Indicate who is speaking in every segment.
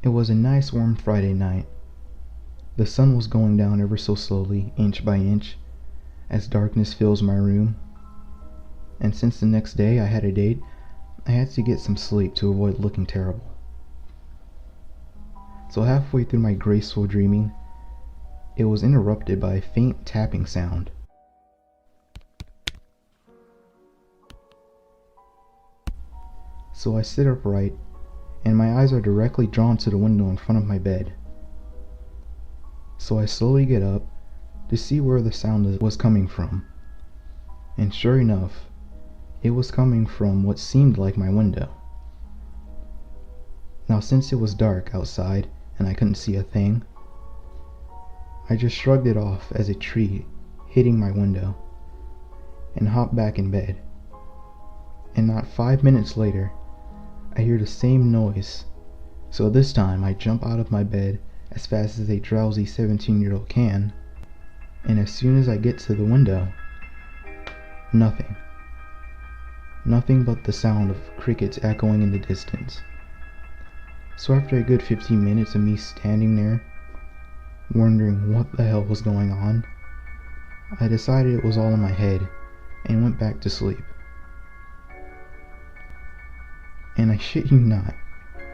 Speaker 1: It was a nice warm Friday night. The sun was going down ever so slowly, inch by inch, as darkness fills my room. And since the next day I had a date, I had to get some sleep to avoid looking terrible. So halfway through my graceful dreaming, it was interrupted by a faint tapping sound. So I sit upright, and my eyes are directly drawn to the window in front of my bed. So I slowly get up to see where the sound was coming from. And sure enough, it was coming from what seemed like my window. Now, since it was dark outside and I couldn't see a thing, I just shrugged it off as a tree hitting my window and hopped back in bed. And not 5 minutes later, I hear the same noise, so this time I jump out of my bed as fast as a drowsy 17-year-old can, and as soon as I get to the window, nothing. Nothing but the sound of crickets echoing in the distance. So after a good 15 minutes of me standing there, wondering what the hell was going on, I decided it was all in my head and went back to sleep. And I shit you not,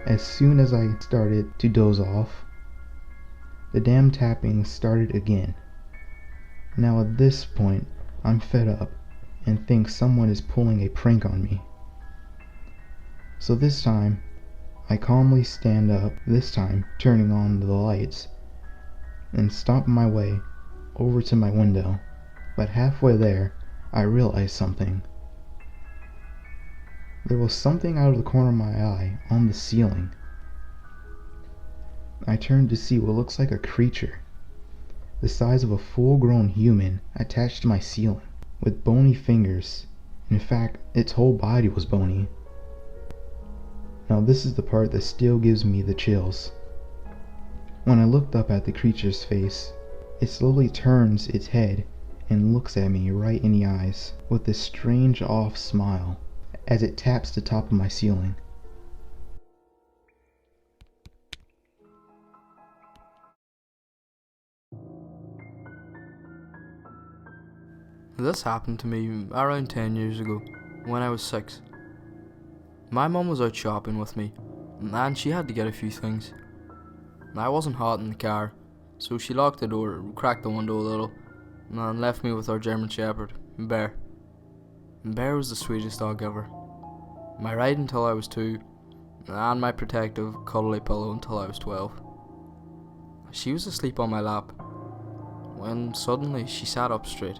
Speaker 1: as soon as I started to doze off, the damn tapping started again. Now at this point, I'm fed up and think someone is pulling a prank on me. So this time, I calmly stand up, this time turning on the lights, and stomp my way over to my window. But halfway there, I realized something. There was something out of the corner of my eye on the ceiling. I turned to see what looks like a creature, the size of a full-grown human, attached to my ceiling, with bony fingers. In fact, its whole body was bony. Now this is the part that still gives me the chills. When I looked up at the creature's face, it slowly turns its head and looks at me right in the eyes with this strange off smile as it taps the top of my ceiling.
Speaker 2: This happened to me around 10 years ago, when I was 6. My mum was out shopping with me, and she had to get a few things. I wasn't hot in the car, so she locked the door, cracked the window a little, and left me with our German Shepherd, Bear. Bear was the sweetest dog ever. My ride until I was 2, and my protective, cuddly pillow until I was 12. She was asleep on my lap, when suddenly she sat up straight.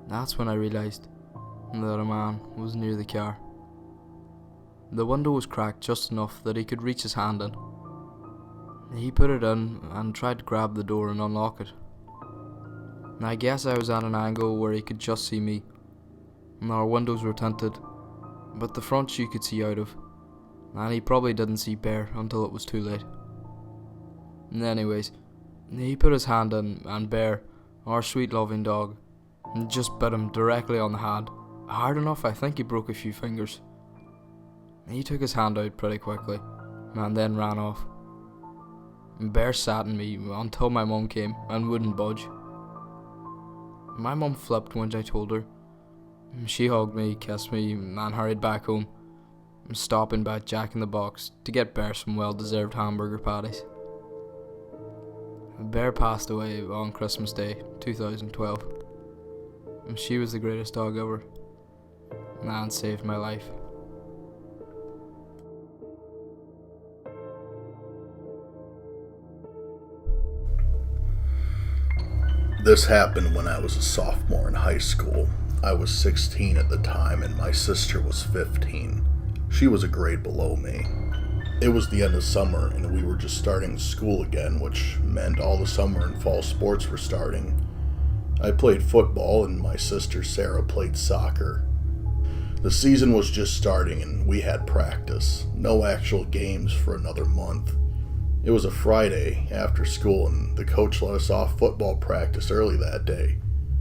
Speaker 2: That's when I realised that a man was near the car. The window was cracked just enough that he could reach his hand in. He put it in and tried to grab the door and unlock it. I guess I was at an angle where he could just see me. Our windows were tinted, but the front you could see out of, and he probably didn't see Bear until it was too late. Anyways, he put his hand in, and Bear, our sweet loving dog, just bit him directly on the hand, hard enough I think he broke a few fingers. He took his hand out pretty quickly, and then ran off. Bear sat in me until my mum came and wouldn't budge. My mum flipped when I told her. She hugged me, kissed me, and hurried back home, stopping by Jack in the Box to get Bear some well-deserved hamburger patties. Bear passed away on Christmas Day, 2012. She was the greatest dog ever, and saved my life.
Speaker 3: This happened when I was a sophomore in high school. I was 16 at the time and my sister was 15. She was a grade below me. It was the end of summer and we were just starting school again, which meant all the summer and fall sports were starting. I played football and my sister Sarah played soccer. The season was just starting and we had practice. No actual games for another month. It was a Friday after school and the coach let us off football practice early that day.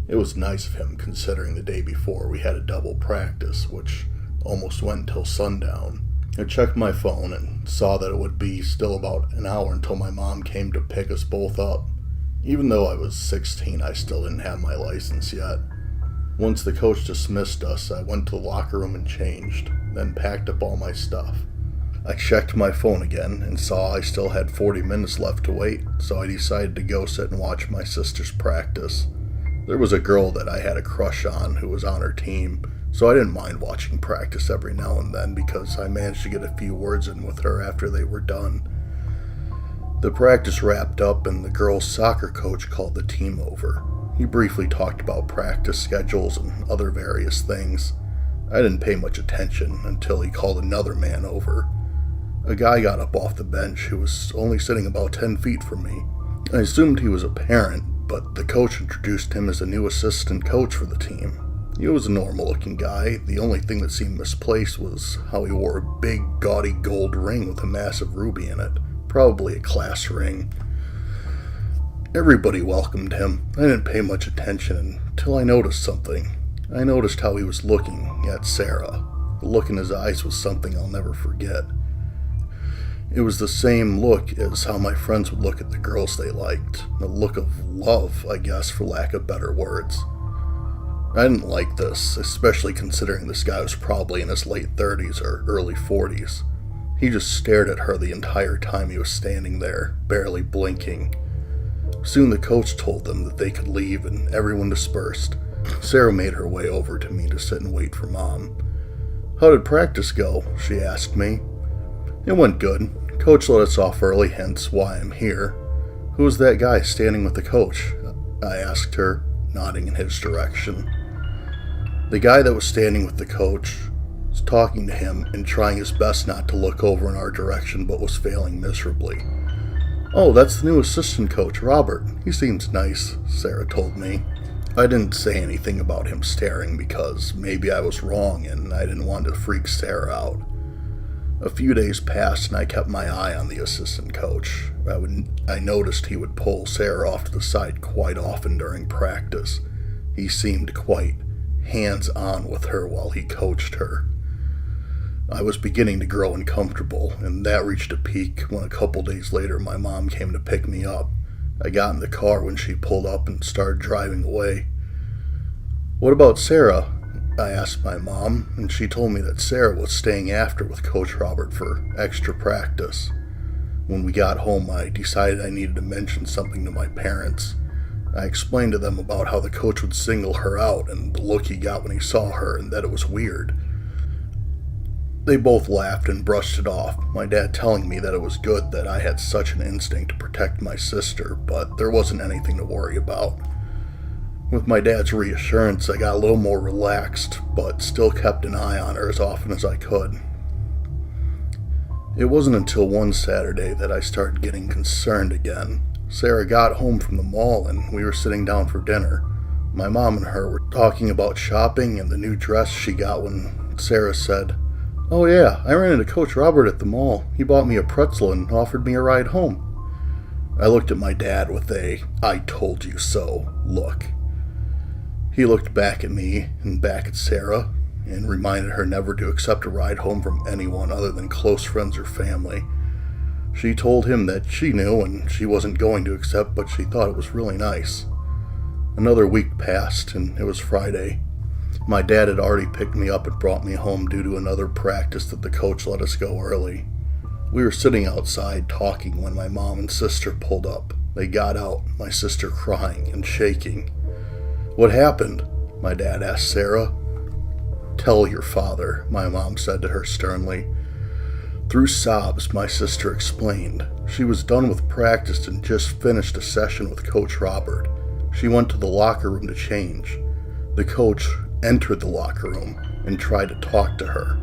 Speaker 3: It was nice of him considering the day before we had a double practice, which almost went until sundown. I checked my phone and saw that it would be still about an hour until my mom came to pick us both up. Even though I was 16, I still didn't have my license yet. Once the coach dismissed us, I went to the locker room and changed, then packed up all my stuff. I checked my phone again and saw I still had 40 minutes left to wait, so I decided to go sit and watch my sister's practice. There was a girl that I had a crush on who was on her team, so I didn't mind watching practice every now and then because I managed to get a few words in with her after they were done. The practice wrapped up and the girls' soccer coach called the team over. He briefly talked about practice schedules and other various things. I didn't pay much attention until he called another man over. A guy got up off the bench who was only sitting about 10 feet from me. I assumed he was a parent, but the coach introduced him as a new assistant coach for the team. He was a normal-looking guy. The only thing that seemed misplaced was how he wore a big, gaudy gold ring with a massive ruby in it. Probably a class ring. Everybody welcomed him. I didn't pay much attention until I noticed something. I noticed how he was looking at Sarah. The look in his eyes was something I'll never forget. It was the same look as how my friends would look at the girls they liked. A look of love, I guess, for lack of better words. I didn't like this, especially considering this guy was probably in his late 30s or early 40s. He just stared at her the entire time he was standing there, barely blinking. Soon the coach told them that they could leave and everyone dispersed. Sarah made her way over to me to sit and wait for Mom. "How did practice go?" she asked me. "It went good. Coach let us off early, hence why I'm here." "Who was that guy standing with the coach?" I asked her, nodding in his direction. The guy that was standing with the coach was talking to him and trying his best not to look over in our direction, but was failing miserably. "Oh, that's the new assistant coach, Robert. He seems nice," Sarah told me. I didn't say anything about him staring because maybe I was wrong and I didn't want to freak Sarah out. A few days passed and I kept my eye on the assistant coach. I noticed he would pull Sarah off to the side quite often during practice. He seemed quite hands-on with her while he coached her. I was beginning to grow uncomfortable, and that reached a peak when a couple days later my mom came to pick me up. I got in the car when she pulled up and started driving away. "What about Sarah?" I asked my mom, and she told me that Sarah was staying after with Coach Robert for extra practice. When we got home, I decided I needed to mention something to my parents. I explained to them about how the coach would single her out and the look he got when he saw her and that it was weird. They both laughed and brushed it off, my dad telling me that it was good that I had such an instinct to protect my sister, but there wasn't anything to worry about. With my dad's reassurance, I got a little more relaxed, but still kept an eye on her as often as I could. It wasn't until one Saturday that I started getting concerned again. Sarah got home from the mall and we were sitting down for dinner. My mom and her were talking about shopping and the new dress she got when Sarah said, "Oh yeah, I ran into Coach Robert at the mall. He bought me a pretzel and offered me a ride home." I looked at my dad with a "I told you so" look. He looked back at me and back at Sarah and reminded her never to accept a ride home from anyone other than close friends or family. She told him that she knew and she wasn't going to accept, but she thought it was really nice. Another week passed and it was Friday. My dad had already picked me up and brought me home due to another practice that the coach let us go early. We were sitting outside talking when my mom and sister pulled up. They got out, my sister crying and shaking. "What happened?" my dad asked Sarah. "Tell your father," my mom said to her sternly. Through sobs, my sister explained. She was done with practice and just finished a session with Coach Robert. She went to the locker room to change. The coach entered the locker room and tried to talk to her.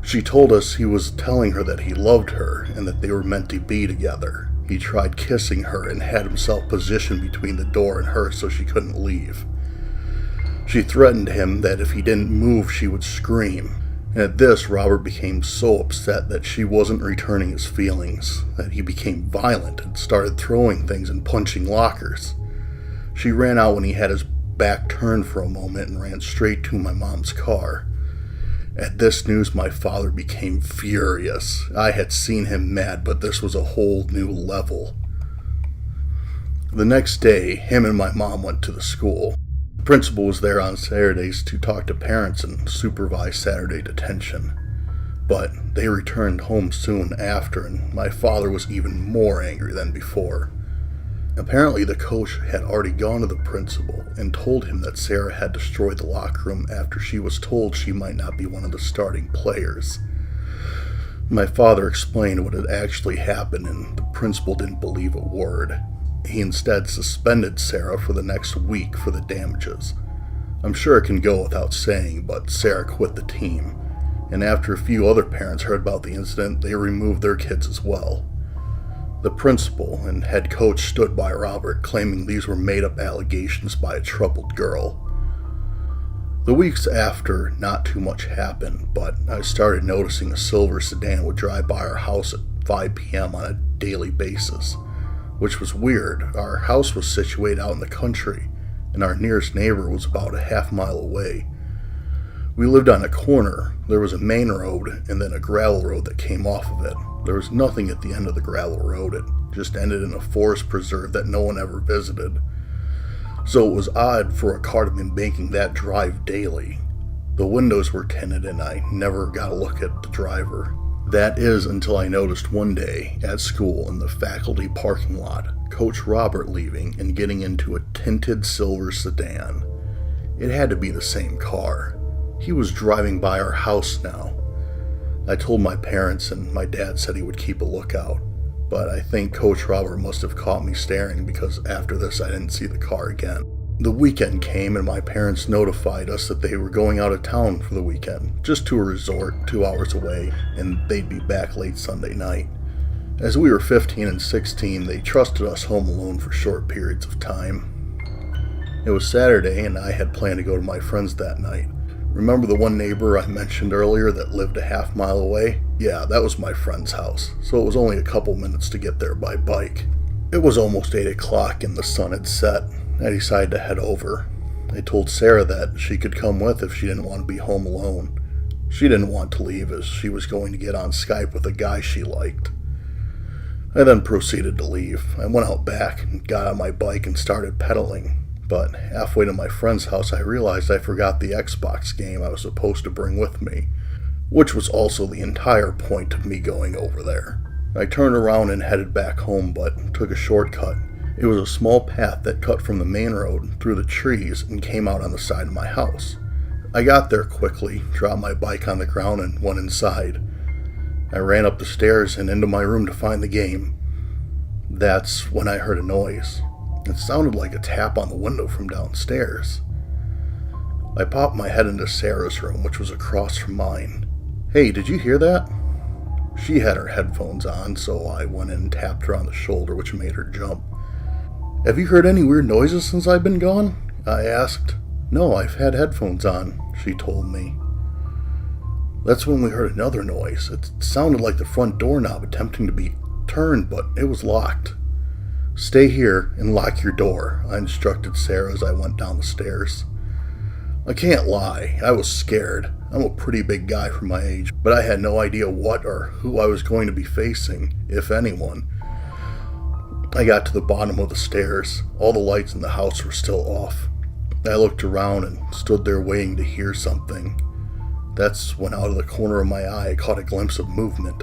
Speaker 3: She told us he was telling her that he loved her and that they were meant to be together. He tried kissing her and had himself positioned between the door and her so she couldn't leave. She threatened him that if he didn't move, she would scream. And at this, Robert became so upset that she wasn't returning his feelings, that he became violent and started throwing things and punching lockers. She ran out when he had his back turned for a moment and ran straight to my mom's car. At this news, my father became furious. I had seen him mad, but this was a whole new level. The next day, him and my mom went to the school. The principal was there on Saturdays to talk to parents and supervise Saturday detention. But they returned home soon after, and my father was even more angry than before. Apparently, the coach had already gone to the principal and told him that Sarah had destroyed the locker room after she was told she might not be one of the starting players. My father explained what had actually happened, and the principal didn't believe a word. He instead suspended Sarah for the next week for the damages. I'm sure it can go without saying, but Sarah quit the team, and after a few other parents heard about the incident, they removed their kids as well. The principal and head coach stood by Robert, claiming these were made-up allegations by a troubled girl. The weeks after, not too much happened, but I started noticing a silver sedan would drive by our house at 5 p.m. on a daily basis, which was weird. Our house was situated out in the country, and our nearest neighbor was about a half-mile away. We lived on a corner. There was a main road and then a gravel road that came off of it. There was nothing at the end of the gravel road. It just ended in a forest preserve that no one ever visited. So it was odd for a car to be making that drive daily. The windows were tinted and I never got a look at the driver. That is until I noticed one day at school in the faculty parking lot, Coach Robert leaving and getting into a tinted silver sedan. It had to be the same car. He was driving by our house now. I told my parents and my dad said he would keep a lookout, but I think Coach Robert must have caught me staring because after this I didn't see the car again. The weekend came and my parents notified us that they were going out of town for the weekend, just to a resort 2 hours away, and they'd be back late Sunday night. As we were 15 and 16, they trusted us home alone for short periods of time. It was Saturday and I had planned to go to my friend's that night. Remember the one neighbor I mentioned earlier that lived a half-mile away? Yeah, that was my friend's house, so it was only a couple minutes to get there by bike. It was almost 8 o'clock and the sun had set. I decided to head over. I told Sarah that she could come with if she didn't want to be home alone. She didn't want to leave as she was going to get on Skype with a guy she liked. I then proceeded to leave. I went out back and got on my bike and started pedaling. But halfway to my friend's house, I realized I forgot the Xbox game I was supposed to bring with me, which was also the entire point of me going over there. I turned around and headed back home, but took a shortcut. It was a small path that cut from the main road through the trees and came out on the side of my house. I got there quickly, dropped my bike on the ground, and went inside. I ran up the stairs and into my room to find the game. That's when I heard a noise. It sounded like a tap on the window from downstairs. I popped my head into Sarah's room, which was across from mine. "Hey, did you hear that?" She had her headphones on, so I went in and tapped her on the shoulder, which made her jump. "Have you heard any weird noises since I've been gone?" I asked. "No, I've had headphones on," she told me. That's when we heard another noise. It sounded like the front doorknob attempting to be turned, but it was locked. "Stay here and lock your door," I instructed Sarah as I went down the stairs. I can't lie, I was scared. I'm a pretty big guy for my age, but I had no idea what or who I was going to be facing, if anyone. I got to the bottom of the stairs. All the lights in the house were still off. I looked around and stood there waiting to hear something. That's when out of the corner of my eye I caught a glimpse of movement.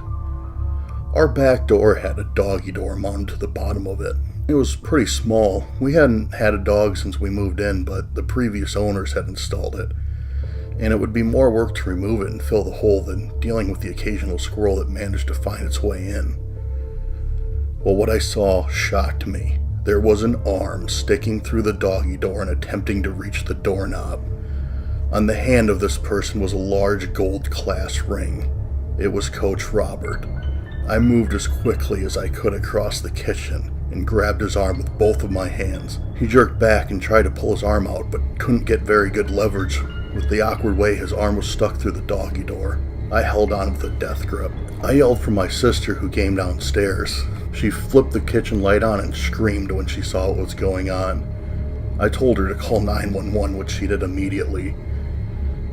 Speaker 3: Our back door had a doggy door mounted to the bottom of it. It was pretty small. We hadn't had a dog since we moved in, but the previous owners had installed it. And it would be more work to remove it and fill the hole than dealing with the occasional squirrel that managed to find its way in. Well, what I saw shocked me. There was an arm sticking through the doggy door and attempting to reach the doorknob. On the hand of this person was a large gold class ring. It was Coach Robert. I moved as quickly as I could across the kitchen and grabbed his arm with both of my hands. He jerked back and tried to pull his arm out, but couldn't get very good leverage with the awkward way his arm was stuck through the doggy door. I held on with a death grip. I yelled for my sister, who came downstairs. She flipped the kitchen light on and screamed when she saw what was going on. I told her to call 911, which she did immediately.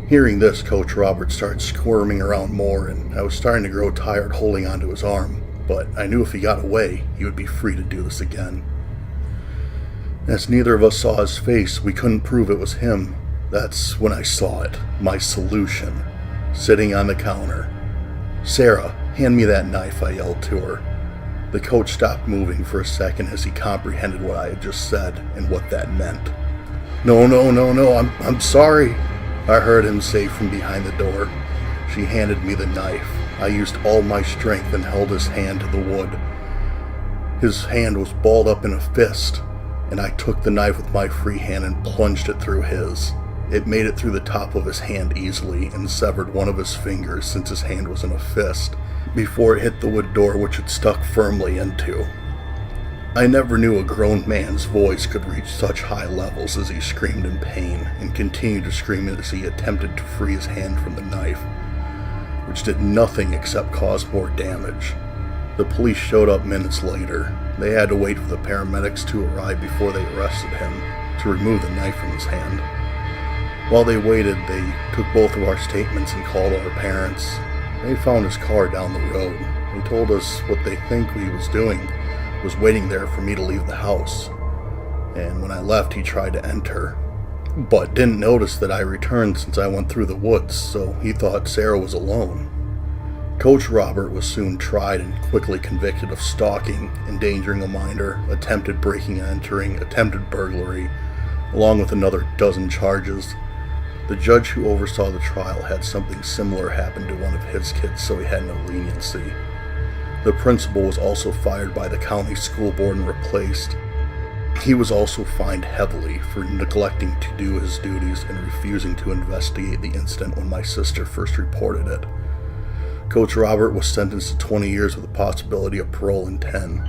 Speaker 3: Hearing this, Coach Robert started squirming around more, and I was starting to grow tired holding onto his arm, but I knew if he got away, he would be free to do this again. As neither of us saw his face, we couldn't prove it was him. That's when I saw it, my solution, sitting on the counter. "Sarah, hand me that knife," I yelled to her. The coach stopped moving for a second as he comprehended what I had just said and what that meant. No, I'm sorry," I heard him say from behind the door. She handed me the knife. I used all my strength and held his hand to the wood. His hand was balled up in a fist, and I took the knife with my free hand and plunged it through his. It made it through the top of his hand easily and severed one of his fingers since his hand was in a fist, before it hit the wood door which it stuck firmly into. I never knew a grown man's voice could reach such high levels as he screamed in pain and continued to scream as he attempted to free his hand from the knife, which did nothing except cause more damage. The police showed up minutes later. They had to wait for the paramedics to arrive before they arrested him to remove the knife from his hand. While they waited, they took both of our statements and called our parents. They found his car down the road. They told us what they think he was doing was waiting there for me to leave the house. And when I left, he tried to enter, but didn't notice that I returned since I went through the woods, so he thought Sarah was alone. Coach Robert was soon tried and quickly convicted of stalking, endangering a minor, attempted breaking and entering, attempted burglary, along with another dozen charges. The judge who oversaw the trial had something similar happen to one of his kids, so he had no leniency. The principal was also fired by the county school board and replaced. He was also fined heavily for neglecting to do his duties and refusing to investigate the incident when my sister first reported it. Coach Robert was sentenced to 20 years with a possibility of parole in 10.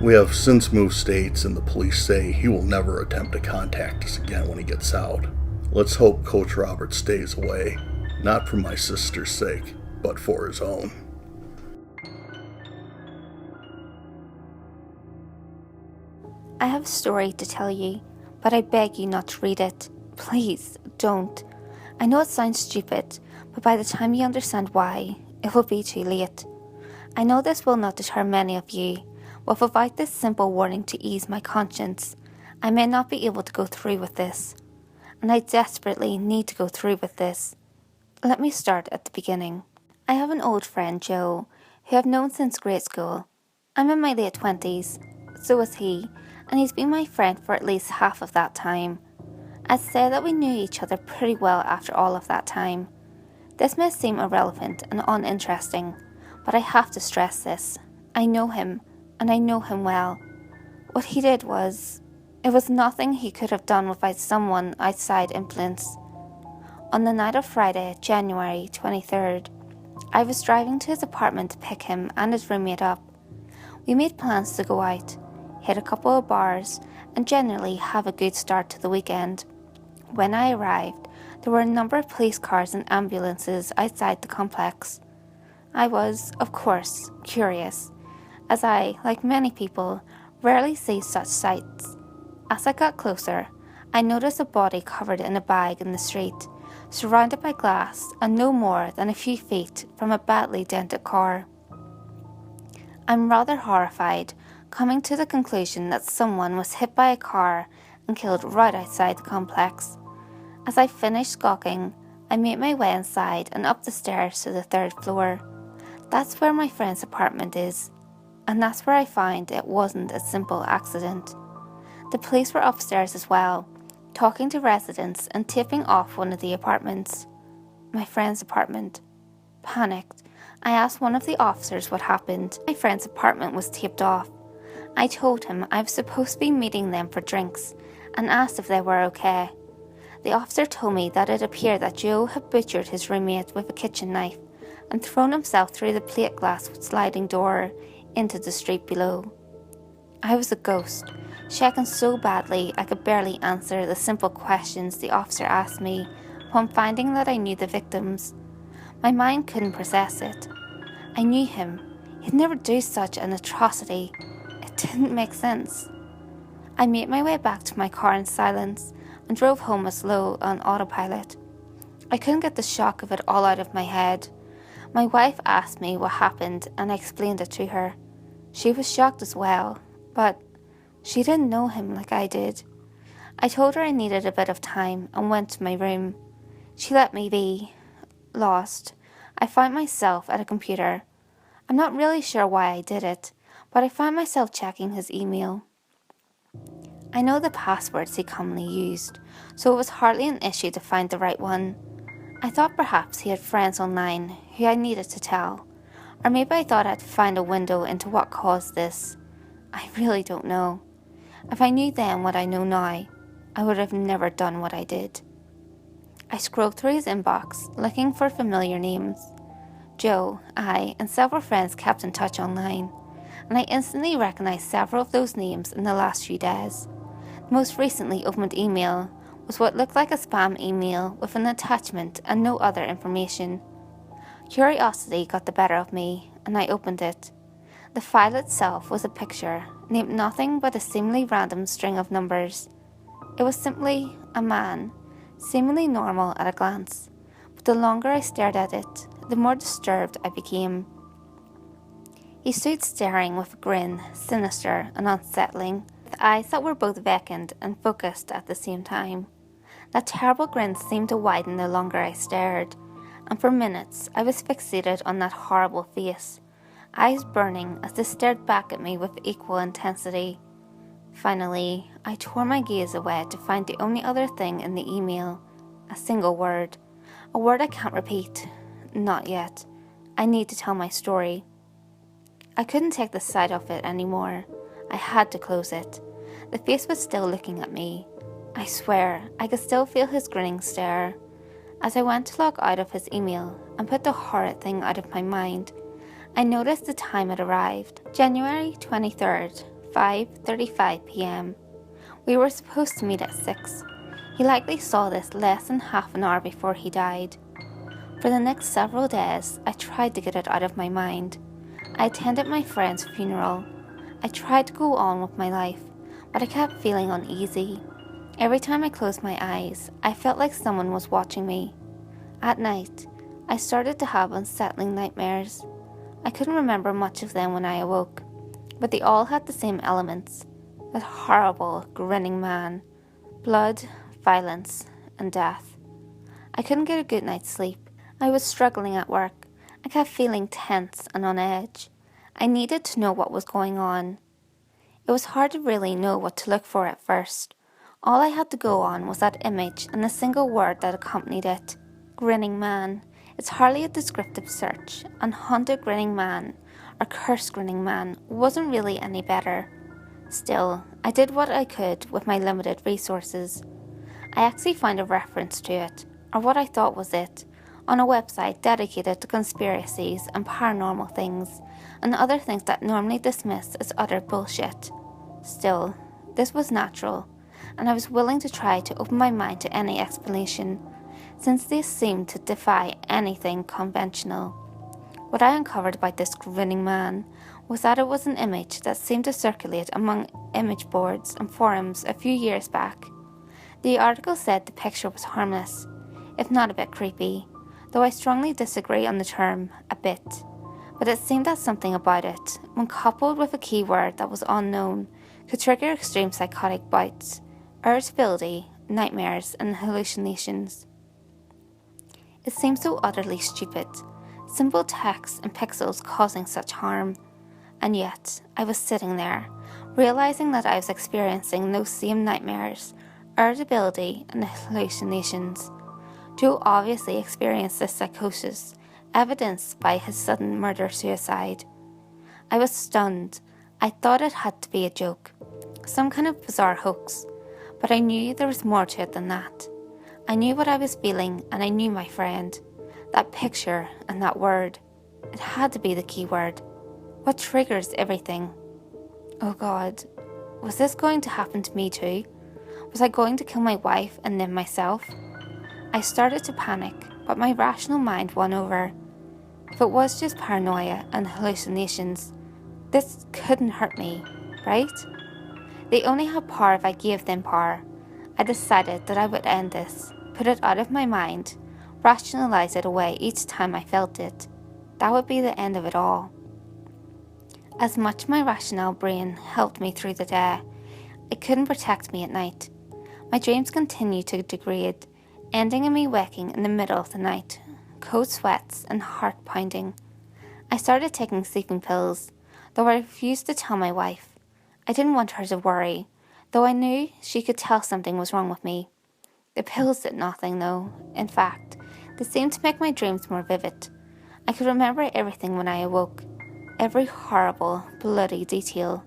Speaker 3: We have since moved states, and the police say he will never attempt to contact us again when he gets out. Let's hope Coach Robert stays away, not for my sister's sake, but for his own.
Speaker 4: I have a story to tell you, but I beg you not to read it. Please, don't. I know it sounds stupid, but by the time you understand why, it will be too late. I know this will not deter many of you, but without this simple warning to ease my conscience, I may not be able to go through with this. And I desperately need to go through with this. Let me start at the beginning. I have an old friend, Joe, who I've known since grade school. I'm in my late 20s, so is he, and he's been my friend for at least half of that time. I'd say that we knew each other pretty well after all of that time. This may seem irrelevant and uninteresting, but I have to stress this. I know him, and I know him well. What he did was... it was nothing he could have done without someone outside influence. On the night of Friday, January 23rd, I was driving to his apartment to pick him and his roommate up. We made plans to go out, hit a couple of bars, and generally have a good start to the weekend. When I arrived, there were a number of police cars and ambulances outside the complex. I was, of course, curious, as I, like many people, rarely see such sights. As I got closer, I noticed a body covered in a bag in the street, surrounded by glass and no more than a few feet from a badly dented car. I'm rather horrified, coming to the conclusion that someone was hit by a car and killed right outside the complex. As I finished gawking, I made my way inside and up the stairs to the 3rd floor. That's where my friend's apartment is, and that's where I found it wasn't a simple accident. The police were upstairs as well, talking to residents and tipping off one of the apartments. My friend's apartment. Panicked, I asked one of the officers what happened. My friend's apartment was taped off. I told him I was supposed to be meeting them for drinks and asked if they were okay. The officer told me that it appeared that Joe had butchered his roommate with a kitchen knife and thrown himself through the plate glass sliding door into the street below. I was a ghost, shaking so badly I could barely answer the simple questions the officer asked me upon finding that I knew the victims. My mind couldn't process it. I knew him. He'd never do such an atrocity. It didn't make sense. I made my way back to my car in silence and drove home as low on autopilot. I couldn't get the shock of it all out of my head. My wife asked me what happened and I explained it to her. She was shocked as well, but she didn't know him like I did. I told her I needed a bit of time and went to my room. She let me be. Lost. I found myself at a computer. I'm not really sure why I did it, but I found myself checking his email. I know the passwords he commonly used, so it was hardly an issue to find the right one. I thought perhaps he had friends online who I needed to tell, or maybe I thought I'd find a window into what caused this. I really don't know. If I knew then what I know now, I would have never done what I did. I scrolled through his inbox, looking for familiar names. Joe, I, and several friends kept in touch online, and I instantly recognized several of those names in the last few days. The most recently opened email was what looked like a spam email with an attachment and no other information. Curiosity got the better of me, and I opened it. The file itself was a picture, named nothing but a seemingly random string of numbers. It was simply a man, seemingly normal at a glance, but the longer I stared at it, the more disturbed I became. He stood staring with a grin, sinister and unsettling, with eyes that were both vacant and focused at the same time. That terrible grin seemed to widen the longer I stared, and for minutes I was fixated on that horrible face, eyes burning as they stared back at me with equal intensity. Finally, I tore my gaze away to find the only other thing in the email, a single word, a word I can't repeat. Not yet. I need to tell my story. I couldn't take the sight of it anymore. I had to close it. The face was still looking at me. I swear, I could still feel his grinning stare. As I went to log out of his email and put the horrid thing out of my mind, I noticed the time had arrived. January 23rd, 5:35 p.m. We were supposed to meet at 6. He likely saw this less than half an hour before he died. For the next several days, I tried to get it out of my mind. I attended my friend's funeral. I tried to go on with my life, but I kept feeling uneasy. Every time I closed my eyes, I felt like someone was watching me. At night, I started to have unsettling nightmares. I couldn't remember much of them when I awoke, but they all had the same elements. That horrible, grinning man. Blood, violence, and death. I couldn't get a good night's sleep. I was struggling at work. I kept feeling tense and on edge. I needed to know what was going on. It was hard to really know what to look for at first. All I had to go on was that image and the single word that accompanied it. Grinning man. It's hardly a descriptive search, and haunted grinning man, or cursed grinning man, wasn't really any better. Still, I did what I could with my limited resources. I actually found a reference to it, or what I thought was it, on a website dedicated to conspiracies and paranormal things, and other things that normally dismiss as utter bullshit. Still, this was natural, and I was willing to try to open my mind to any explanation, since this seemed to defy anything conventional. What I uncovered about this grinning man was that it was an image that seemed to circulate among image boards and forums a few years back. The article said the picture was harmless, if not a bit creepy, though I strongly disagree on the term "a bit." But it seemed that something about it, when coupled with a keyword that was unknown, could trigger extreme psychotic bouts, irritability, nightmares, and hallucinations. It seemed so utterly stupid, simple text and pixels causing such harm. And yet, I was sitting there, realizing that I was experiencing those same nightmares, irritability, and hallucinations. Joe obviously experienced this psychosis, evidenced by his sudden murder-suicide. I was stunned. I thought it had to be a joke, some kind of bizarre hoax, but I knew there was more to it than that. I knew what I was feeling, and I knew my friend. That picture and that word. It had to be the key word. What triggers everything? Oh God, was this going to happen to me too? Was I going to kill my wife and then myself? I started to panic, but my rational mind won over. If it was just paranoia and hallucinations, this couldn't hurt me, right? They only had power if I gave them power. I decided that I would end this, put it out of my mind, rationalize it away each time I felt it. That would be the end of it all. As much my rational brain helped me through the day, it couldn't protect me at night. My dreams continued to degrade, ending in me waking in the middle of the night, cold sweats and heart pounding. I started taking sleeping pills, though I refused to tell my wife. I didn't want her to worry, though I knew she could tell something was wrong with me. The pills did nothing, though. In fact, they seemed to make my dreams more vivid. I could remember everything when I awoke. Every horrible, bloody detail.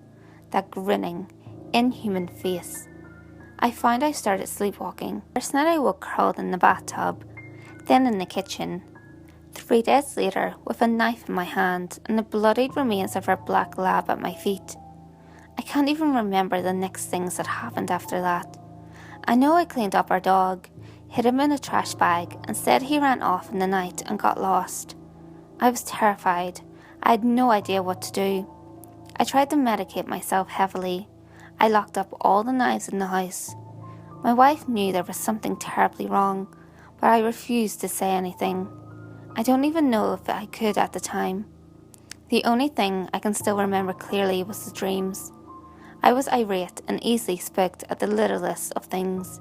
Speaker 4: That grinning, inhuman face. I found I started sleepwalking. First night I woke curled in the bathtub, then in the kitchen. 3 days later, with a knife in my hand and the bloodied remains of our black lab at my feet. I can't even remember the next things that happened after that. I know I cleaned up our dog, hid him in a trash bag, and said he ran off in the night and got lost. I was terrified. I had no idea what to do. I tried to medicate myself heavily. I locked up all the knives in the house. My wife knew there was something terribly wrong, but I refused to say anything. I don't even know if I could at the time. The only thing I can still remember clearly was the dreams. I was irate and easily spooked at the littlest of things.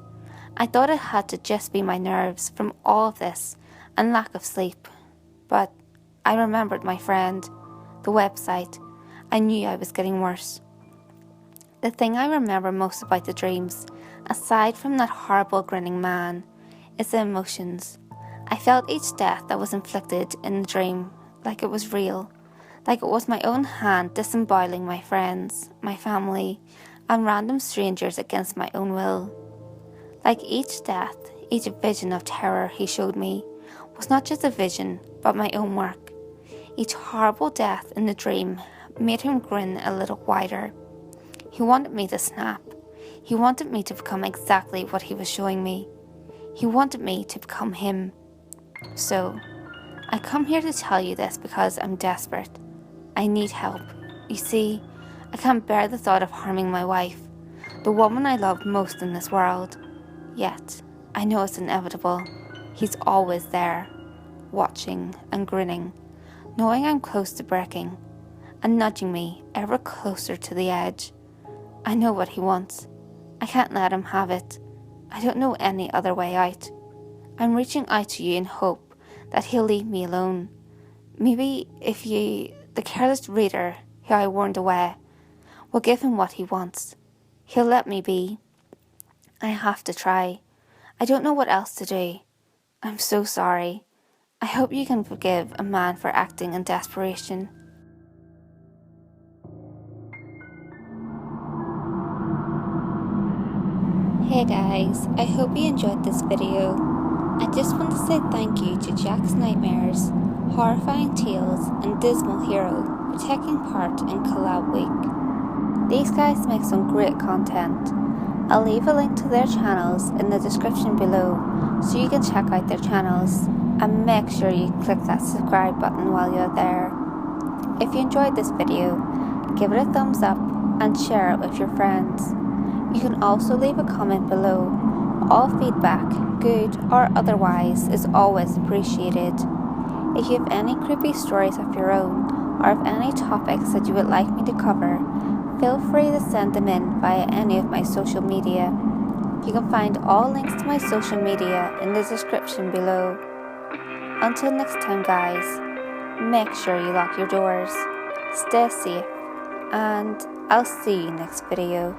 Speaker 4: I thought it had to just be my nerves from all of this and lack of sleep. But I remembered my friend, the website. I knew I was getting worse. The thing I remember most about the dreams, aside from that horrible grinning man, is the emotions. I felt each death that was inflicted in the dream like it was real, like it was my own hand disemboweling my friends, my family, and random strangers against my own will. Like each death, each vision of terror he showed me was not just a vision, but my own work. Each horrible death in the dream made him grin a little wider. He wanted me to snap. He wanted me to become exactly what he was showing me. He wanted me to become him. So, I come here to tell you this because I'm desperate. I need help. You see, I can't bear the thought of harming my wife, the woman I love most in this world. Yet, I know it's inevitable. He's always there, watching and grinning, knowing I'm close to breaking, and nudging me ever closer to the edge. I know what he wants. I can't let him have it. I don't know any other way out. I'm reaching out to you in hope that he'll leave me alone. Maybe if you, the careless reader who I warned away, will give him what he wants, he'll let me be. I have to try. I don't know what else to do. I'm so sorry. I hope you can forgive a man for acting in desperation. Hey guys, I hope you enjoyed this video. I just want to say thank you to Jack's Nightmares, Horrifying Tales and Dismal Hero for taking part in Collab Week. These guys make some great content. I'll leave a link to their channels in the description below so you can check out their channels, and make sure you click that subscribe button while you're there. If you enjoyed this video, give it a thumbs up and share it with your friends. You can also leave a comment below. All feedback, good or otherwise, is always appreciated. If you have any creepy stories of your own, or have any topics that you would like me to cover, feel free to send them in via any of my social media. You can find all links to my social media in the description below. Until next time guys, make sure you lock your doors, stay safe, and I'll see you next video.